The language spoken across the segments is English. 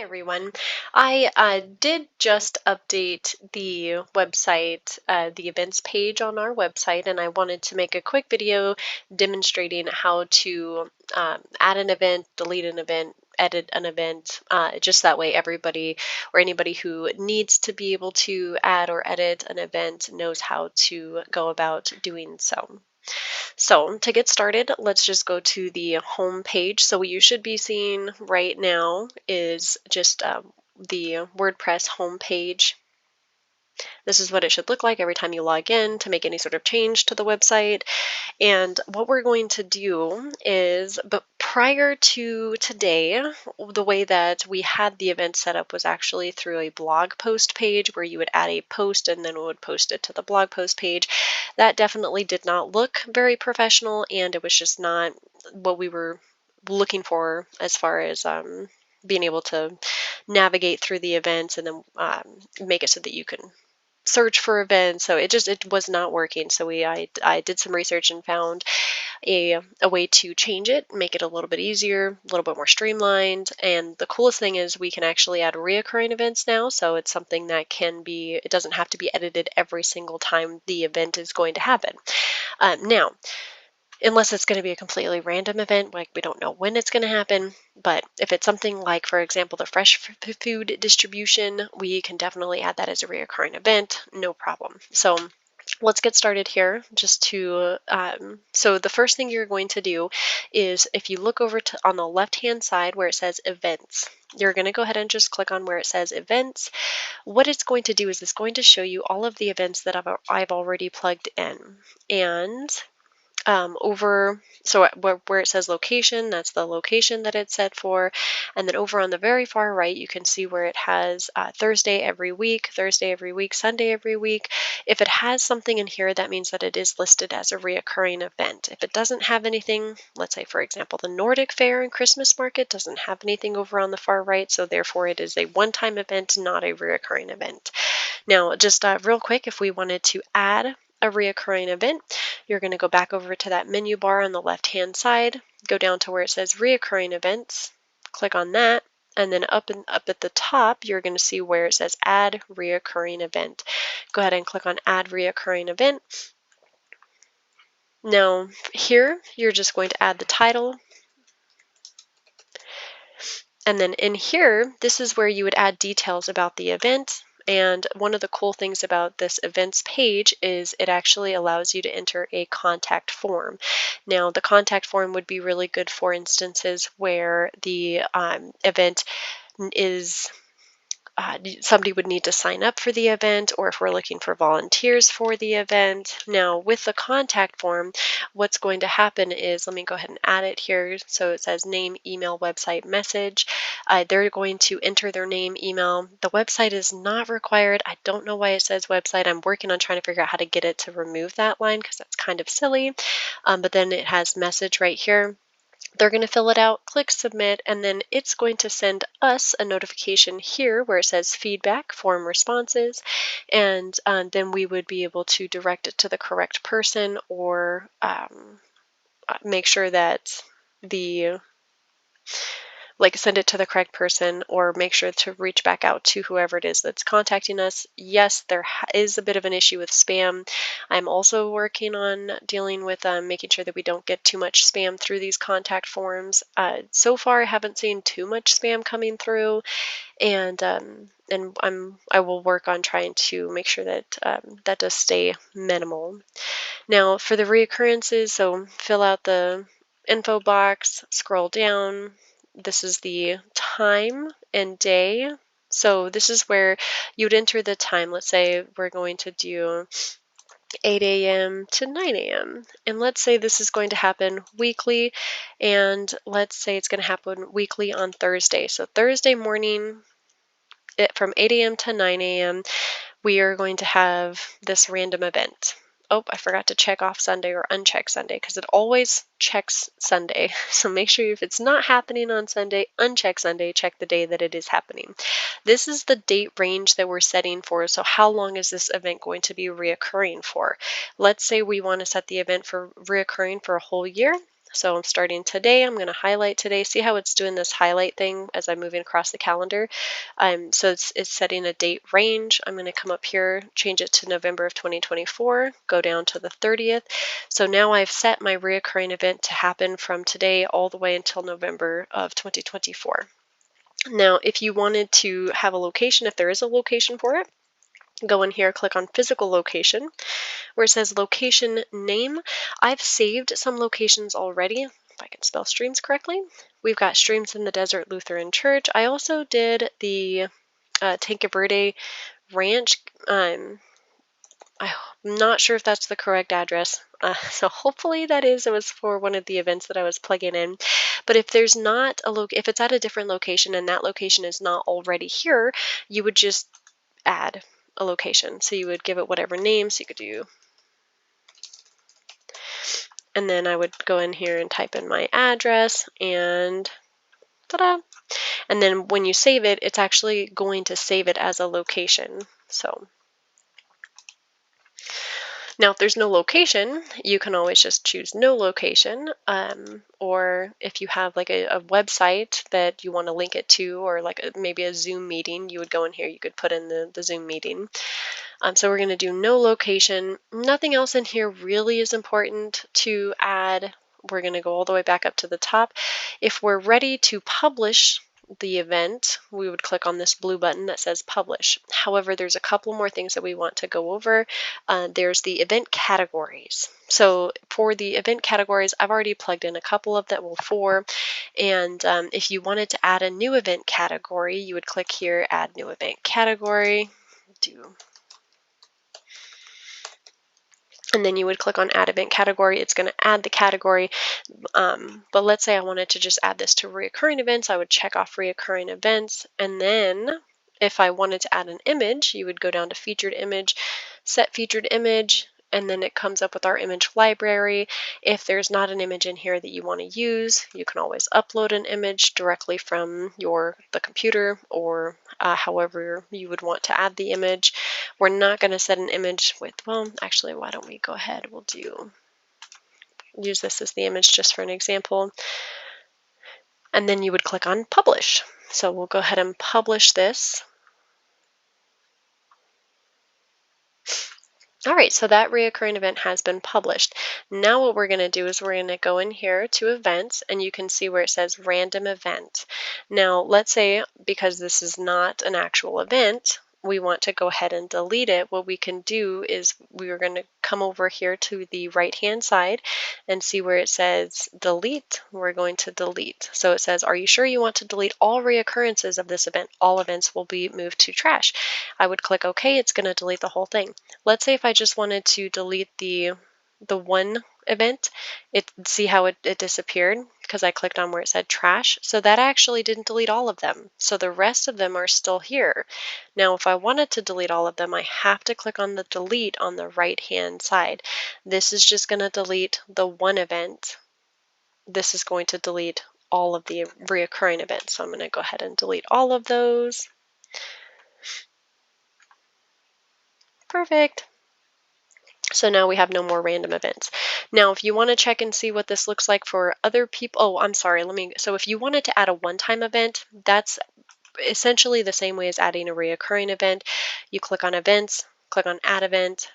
Hi everyone. I did just update the website, the events page on our website, and I wanted to make a quick video demonstrating how to add an event, delete an event, edit an event, just that way everybody or anybody who needs to be able to add or edit an event knows how to go about doing so. So to get started, let's just go to the home page. So what you should be seeing right now is just the WordPress home page. This is what it should look like every time you log in to make any sort of change to the website. And what we're going to do is, but prior to today, the way that we had the event set up was actually through a blog post page where you would add a post and then we would post it to the blog post page. That definitely did not look very professional, and it was just not what we were looking for as far as being able to navigate through the events and then make it so that you can search for events. So it was not working. So I did some research and found a way to change it, make it a little bit easier, a little bit more streamlined. And the coolest thing is we can actually add reoccurring events now. So it's something that it doesn't have to be edited every single time the event is going to happen. Now, unless it's going to be a completely random event, like we don't know when it's going to happen. But if it's something like, for example, the fresh food distribution, we can definitely add that as a reoccurring event, no problem. So let's get started here. So the first thing you're going to do is if you look over to on the left-hand side where it says events, you're going to go ahead and just click on where it says events. What it's going to do is it's going to show you all of the events that I've already plugged in. And where it says location, that's the location that it's set for. And then over on the very far right, you can see where it has Thursday every week, Sunday every week. If it has something in here, that means that it is listed as a reoccurring event. If it doesn't have anything, let's say, for example, the Nordic Fair and Christmas Market doesn't have anything over on the far right, so therefore it is a one-time event, not a reoccurring event. Now, just real quick, if we wanted to add a reoccurring event, you're going to go back over to that menu bar on the left-hand side, go down to where it says reoccurring events, click on that, and then up at the top, you're going to see where it says add reoccurring event. Go ahead and click on add reoccurring event. Now here, you're just going to add the title. And then in here, this is where you would add details about the event. And one of the cool things about this events page is it actually allows you to enter a contact form. Now, the contact form would be really good for instances where the event is somebody would need to sign up for the event, or if we're looking for volunteers for the event. Now, with the contact form, what's going to happen is, let me go ahead and add it here. So it says name, email, website, message. They're going to enter their name, email. The website is not required. I don't know why it says website. I'm working on trying to figure out how to get it to remove that line because that's kind of silly. But then it has message right here. They're going to fill it out, click submit, and then it's going to send us a notification here where it says feedback, form responses, and then we would be able to direct it to the correct person or make sure that send it to the correct person or make sure to reach back out to whoever it is that's contacting us. Yes, there is a bit of an issue with spam. I'm also working on dealing with making sure that we don't get too much spam through these contact forms. So far, I haven't seen too much spam coming through, and I will work on trying to make sure that that does stay minimal. Now, for the reoccurrences, so fill out the info box, scroll down. This is the time and day. So this is where you would enter the time. Let's say we're going to do 8 a.m. to 9 a.m. And let's say this is going to happen weekly, and let's say it's going to happen weekly on Thursday. So Thursday morning from 8 a.m. to 9 a.m., we are going to have this random event. Oh, I forgot to check off Sunday or uncheck Sunday because it always checks Sunday. So make sure if it's not happening on Sunday, uncheck Sunday, check the day that it is happening. This is the date range that we're setting for. So how long is this event going to be reoccurring for? Let's say we want to set the event for reoccurring for a whole year. So I'm starting today. I'm going to highlight today. See how it's doing this highlight thing as I'm moving across the calendar? So it's setting a date range. I'm going to come up here, change it to November of 2024, go down to the 30th. So now I've set my reoccurring event to happen from today all the way until November of 2024. Now, if you wanted to have a location, if there is a location for it, go in here, click on physical location, where it says location name. I've saved some locations already, if I can spell streams correctly. We've got Streams in the Desert Lutheran Church. I also did the Tanque Verde Ranch. I'm not sure if that's the correct address. So hopefully that is. It was for one of the events that I was plugging in. But if there's not a if it's at a different location and that location is not already here, you would just add a location. So you would give it whatever name. So you could do, and then I would go in here and type in my address and ta-da. And then when you save it, it's actually going to save it as a location. So now if there's no location, you can always just choose no location. Or if you have like a website that you want to link it to, or like maybe a Zoom meeting, you would go in here, you could put in the Zoom meeting. So we're going to do no location. Nothing else in here really is important to add. We're going to go all the way back up to the top. If we're ready to publish the event, we would click on this blue button that says publish. However, there's a couple more things that we want to go over. There's the event categories. So for the event categories, I've already plugged in a couple of them, well, 4. And if you wanted to add a new event category, you would click here, add new event category. And then you would click on add event category. It's going to add the category. But let's say I wanted to just add this to reoccurring events. I would check off reoccurring events. And then if I wanted to add an image, you would go down to featured image, set featured image, and then it comes up with our image library. If there's not an image in here that you want to use, you can always upload an image directly from the computer, or however you would want to add the image. We're not going to set an image with, well, actually, why don't we go ahead? We'll use this as the image just for an example. And then you would click on publish. So we'll go ahead and publish this. All right, so that reoccurring event has been published. Now what we're going to do is we're going to go in here to events, and you can see where it says random event. Now let's say, because this is not an actual event, we want to go ahead and delete it. What we can do is we are going to come over here to the right hand side and see where it says delete. We're going to delete. So it says, are you sure you want to delete all reoccurrences of this event? All events will be moved to trash. I would click OK. It's going to delete the whole thing. Let's say if I just wanted to delete the one event, see how it disappeared because I clicked on where it said trash. So that actually didn't delete all of them. So the rest of them are still here. Now, if I wanted to delete all of them, I have to click on the delete on the right hand side. This is just going to delete the one event. This is going to delete all of the reoccurring events. So I'm going to go ahead and delete all of those. Perfect. So now we have no more random events. Now, if you want to check and see what this looks like for other people, oh, I'm sorry, so if you wanted to add a one-time event, that's essentially the same way as adding a reoccurring event. You click on events, click on add event.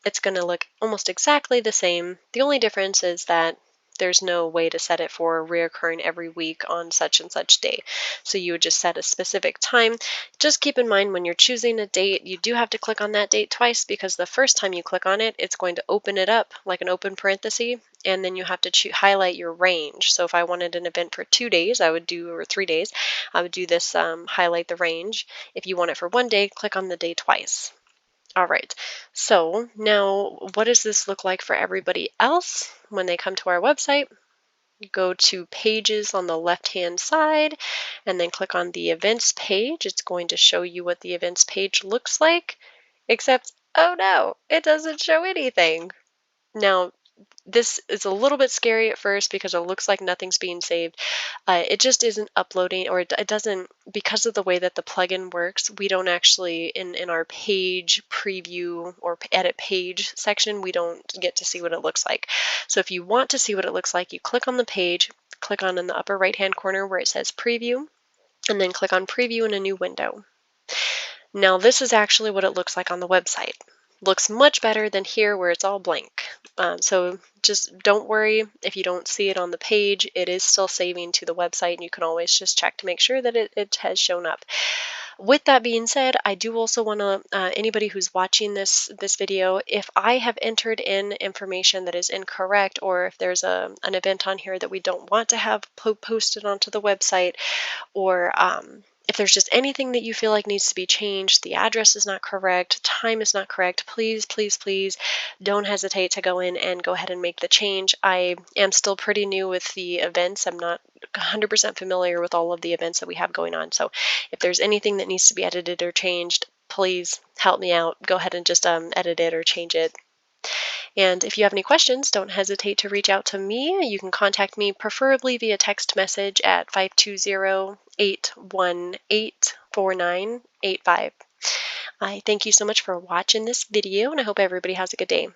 It's going to look almost exactly the same. The only difference is that there's no way to set it for reoccurring every week on such and such day. So you would just set a specific time. Just keep in mind when you're choosing a date, you do have to click on that date twice, because the first time you click on it, it's going to open it up like an open parenthesis, and then you have to highlight your range. So if I wanted an event for 2 days, or 3 days, I would do this, highlight the range. If you want it for 1 day, click on the day twice. All right, so now what does this look like for everybody else when they come to our website? Go to pages on the left-hand side and then click on the events page. It's going to show you what the events page looks like, except, oh no, it doesn't show anything. Now, this is a little bit scary at first because it looks like nothing's being saved. It just isn't uploading, or it doesn't, because of the way that the plugin works, we don't actually, in our page preview or edit page section, we don't get to see what it looks like. So if you want to see what it looks like, you click on the page, click on in the upper right hand corner where it says preview, and then click on preview in a new window. Now this is actually what it looks like on the website. Looks much better than here where it's all blank. So just don't worry if you don't see it on the page. It is still saving to the website, and you can always just check to make sure that it has shown up. With that being said, I do also want to, anybody who's watching this video, if I have entered in information that is incorrect, or if there's an event on here that we don't want to have posted onto the website, or if there's just anything that you feel like needs to be changed, the address is not correct, time is not correct, please, please, please don't hesitate to go in and go ahead and make the change. I am still pretty new with the events. I'm not 100% familiar with all of the events that we have going on. So if there's anything that needs to be edited or changed, please help me out. Go ahead and just edit it or change it. And if you have any questions, don't hesitate to reach out to me. You can contact me preferably via text message at 520-818-4985. I thank you so much for watching this video, and I hope everybody has a good day.